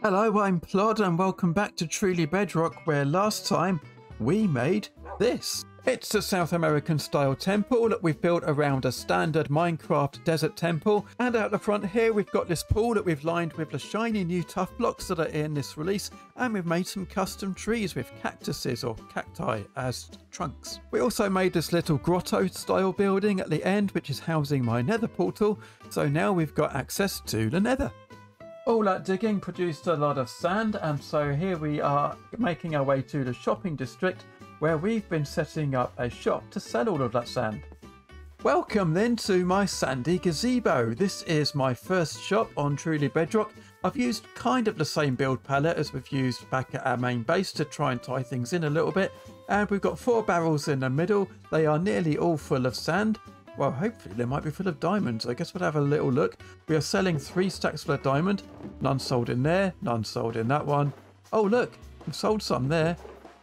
Hello, I'm Plod and welcome back to Truly Bedrock, where last time we made this. It's a South American style temple that we've built around a standard Minecraft desert temple, and out the front here we've got this pool that we've lined with the shiny new tough blocks that are in this release, and we've made some custom trees with cactuses or cacti as trunks. We also made this little grotto style building at the end which is housing my nether portal, so now we've got access to the nether. All that digging produced a lot of sand, and so here we are making our way to the shopping district where we've been setting up a shop to sell all of that sand. Welcome then to my sandy gazebo. This is my first shop on Truly Bedrock. I've used kind of the same build palette as we've used back at our main base to try and tie things in a little bit, and we've got 4 barrels in the middle. They are nearly all full of sand. Well, hopefully they might be full of diamonds. I guess we'll have a little look. We are selling 3 stacks full of diamond. None sold in there, none sold in that one. Oh look, we've sold some there.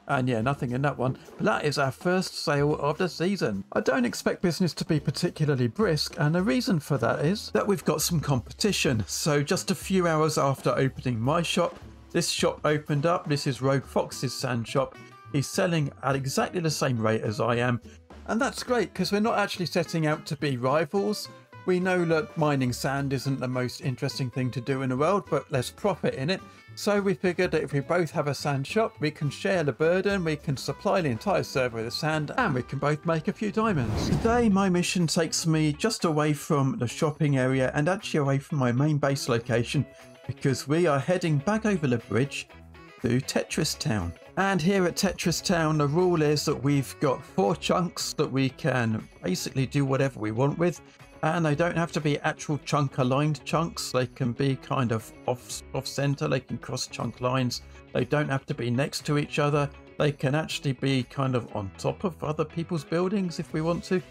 And yeah, nothing in that one. But that is our first sale of the season. I don't expect business to be particularly brisk, and the reason for that is that we've got some competition. So just a few hours after opening my shop, this shop opened up. This is Rogue Fox's sand shop. He's selling at exactly the same rate as I am. And that's great because we're not actually setting out to be rivals. We know that mining sand isn't the most interesting thing to do in the world, but there's profit in it. So we figured that if we both have a sand shop, we can share the burden, we can supply the entire server with sand, and we can both make a few diamonds. Today my mission takes me just away from the shopping area and actually away from my main base location, because we are heading back over the bridge to Tetris Town. And here at Tetris Town, the rule is that we've got 4 chunks that we can basically do whatever we want with. And they don't have to be actual chunk aligned chunks. They can be kind of off center. They can cross chunk lines. They don't have to be next to each other. They can actually be kind of on top of other people's buildings if we want to.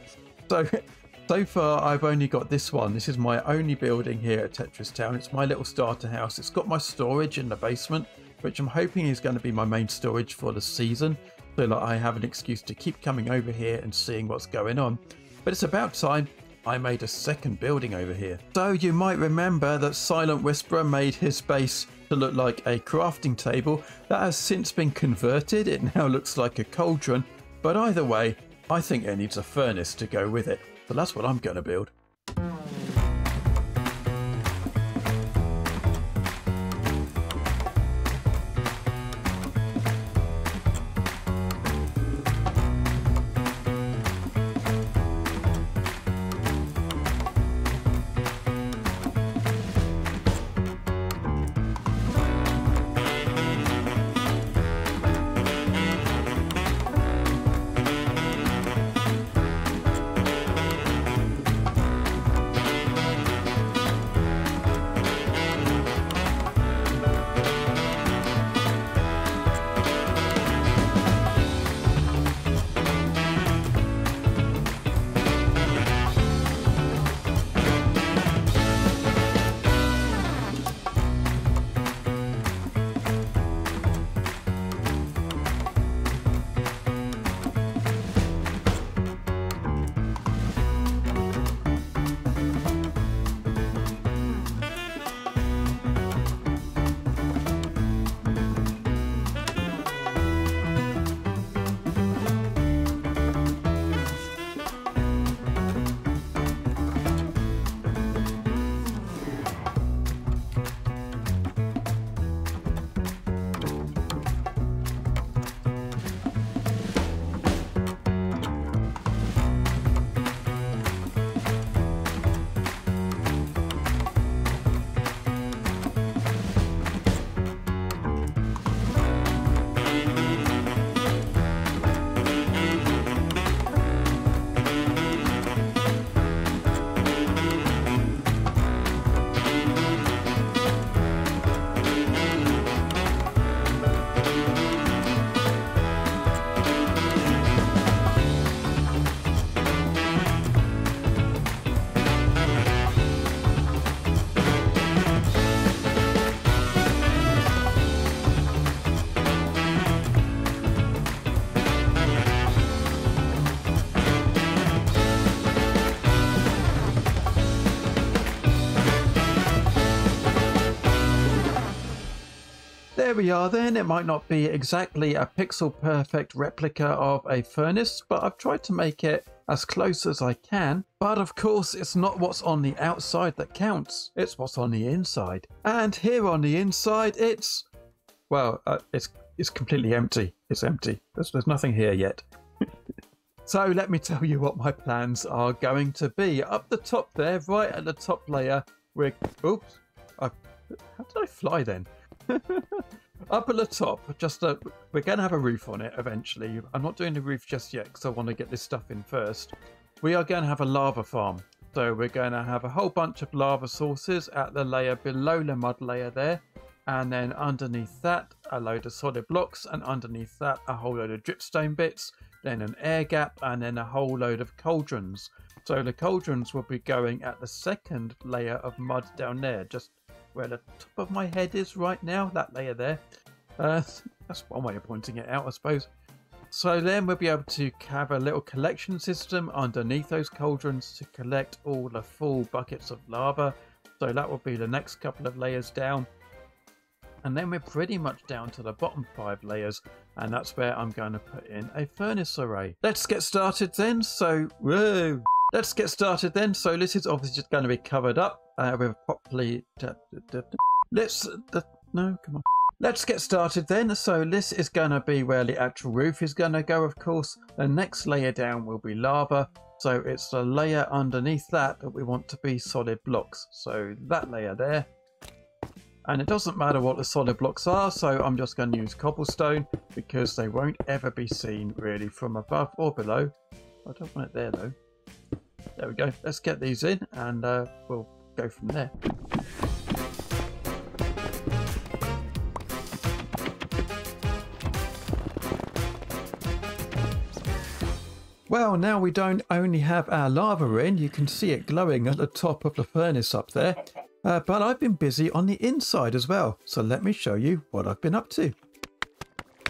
So far I've only got this one. This is my only building here at Tetris Town. It's my little starter house. It's got my storage in the basement, which I'm hoping is going to be my main storage for the season, so that I have an excuse to keep coming over here and seeing what's going on. But it's about time I made a second building over here. So you might remember that Silent Whisperer made his base to look like a crafting table. That has since been converted. It now looks like a cauldron, but either way, I think it needs a furnace to go with it. So that's what I'm going to build. There we are then. It might not be exactly a pixel perfect replica of a furnace, but I've tried to make it as close as I can. But of course, it's not what's on the outside that counts. It's what's on the inside. And here on the inside, it's, well, it's completely empty. It's empty. There's nothing here yet. So let me tell you what my plans are going to be. Up the top there, right at the top layer, we're... Oops. How did I fly then? Up at the top, we're going to have a roof on it eventually. I'm not doing the roof just yet because I want to get this stuff in first. We are going to have a lava farm. So we're going to have a whole bunch of lava sources at the layer below the mud layer there. And then underneath that, a load of solid blocks. And underneath that, a whole load of dripstone bits. Then an air gap. And then a whole load of cauldrons. So the cauldrons will be going at the second layer of mud down there. Just where the top of my head is right now, that layer there. That's one way of pointing it out, I suppose. So then we'll be able to have a little collection system underneath those cauldrons to collect all the full buckets of lava. So that will be the next couple of layers down. And then we're pretty much down to the bottom 5 layers. And that's where I'm going to put in a furnace array. Let's get started then. So, whoa. Let's get started then. So this is obviously just going to be covered up with properly... No, come on. Let's get started then. So this is going to be where the actual roof is going to go, of course. The next layer down will be lava. So it's the layer underneath that we want to be solid blocks. So that layer there. And it doesn't matter what the solid blocks are. So I'm just going to use cobblestone because they won't ever be seen really from above or below. I don't want it there though. There we go. Let's get these in and we'll go from there. Well, now we don't only have our lava in, you can see it glowing at the top of the furnace up there. But I've been busy on the inside as well. So let me show you what I've been up to.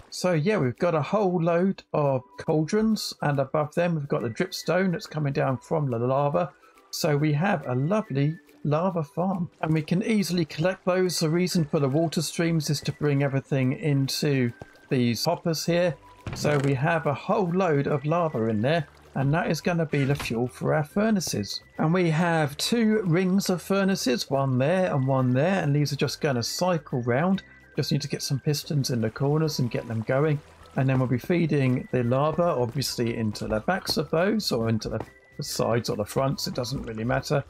So yeah, we've got a whole load of cauldrons and above them we've got the dripstone that's coming down from the lava. So we have a lovely lava farm and we can easily collect those. The reason for the water streams is to bring everything into these hoppers here. So we have a whole load of lava in there and that is going to be the fuel for our furnaces. And we have 2 rings of furnaces, one there and one there, and these are just going to cycle round. Just need to get some pistons in the corners and get them going. And then we'll be feeding the lava obviously into the backs of those or into the sides or the fronts. It doesn't really matter.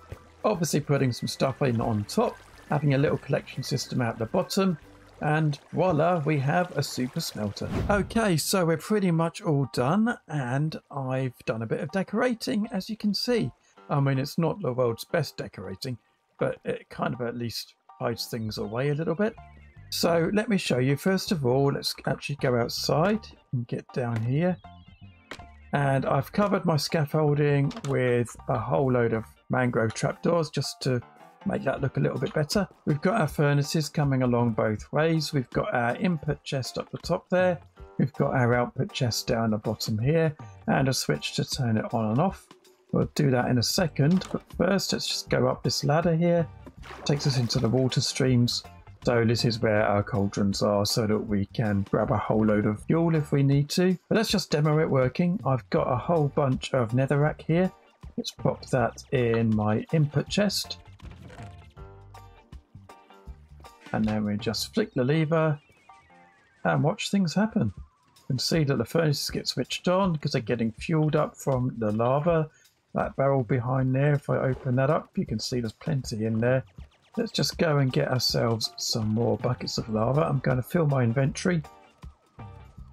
Obviously putting some stuff in on top, having a little collection system out the bottom. And voila, we have a super smelter. Okay, so we're pretty much all done. And I've done a bit of decorating, as you can see. I mean, it's not the world's best decorating, but it kind of at least hides things away a little bit. So let me show you. First of all, let's actually go outside and get down here. And I've covered my scaffolding with a whole load of mangrove trapdoors just to make that look a little bit better. We've got our furnaces coming along both ways. We've got our input chest up the top there. We've got our output chest down the bottom here and a switch to turn it on and off. We'll do that in a second, but first let's just go up this ladder here. Takes us into the water streams. So this is where our cauldrons are so that we can grab a whole load of fuel if we need to. But let's just demo it working. I've got a whole bunch of netherrack here. Let's pop that in my input chest. And then we just flick the lever and watch things happen. You can see that the furnaces get switched on because they're getting fueled up from the lava. That barrel behind there, if I open that up, you can see there's plenty in there. Let's just go and get ourselves some more buckets of lava. I'm going to fill my inventory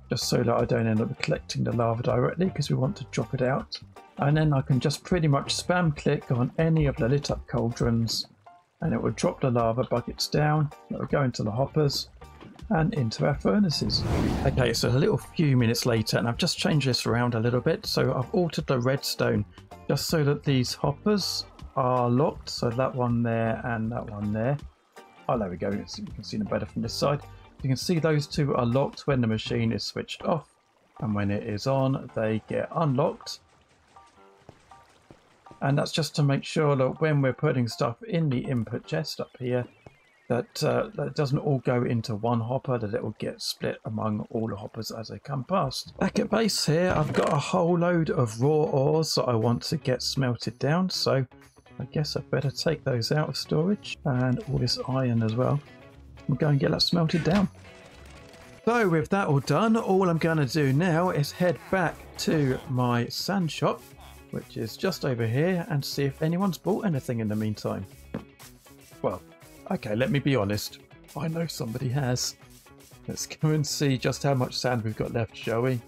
just so that I don't end up collecting the lava directly because we want to drop it out. And then I can just pretty much spam click on any of the lit up cauldrons and it will drop the lava buckets down. It will go into the hoppers and into our furnaces. Okay, so a little few minutes later and I've just changed this around a little bit. So I've altered the redstone just so that these hoppers are locked, so that one there and that one there. Oh, there we go. You can see them better from this side. You can see those 2 are locked when the machine is switched off, and when it is on they get unlocked. And that's just to make sure that when we're putting stuff in the input chest up here that it doesn't all go into one hopper, that it will get split among all the hoppers as they come past. Back at base here, I've got a whole load of raw ores that I want to get smelted down, so I guess I better take those out of storage, and all this iron as well. We'll go and get that smelted down. So with that all done, all I'm going to do now is head back to my sand shop, which is just over here, and see if anyone's bought anything in the meantime. Well, okay, let me be honest. I know somebody has. Let's go and see just how much sand we've got left, shall we?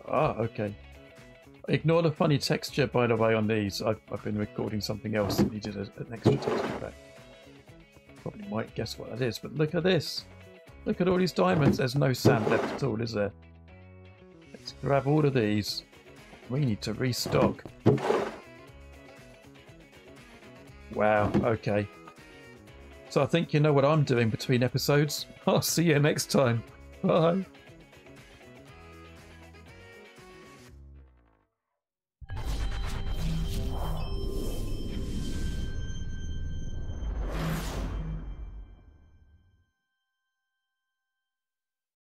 Ah, okay. Ignore the funny texture, by the way, on these. I've been recording something else that needed an extra texture back. Probably might guess what that is, but look at this. Look at all these diamonds. There's no sand left at all, is there? Let's grab all of these. We need to restock. Wow, okay. So I think you know what I'm doing between episodes. I'll see you next time. Bye.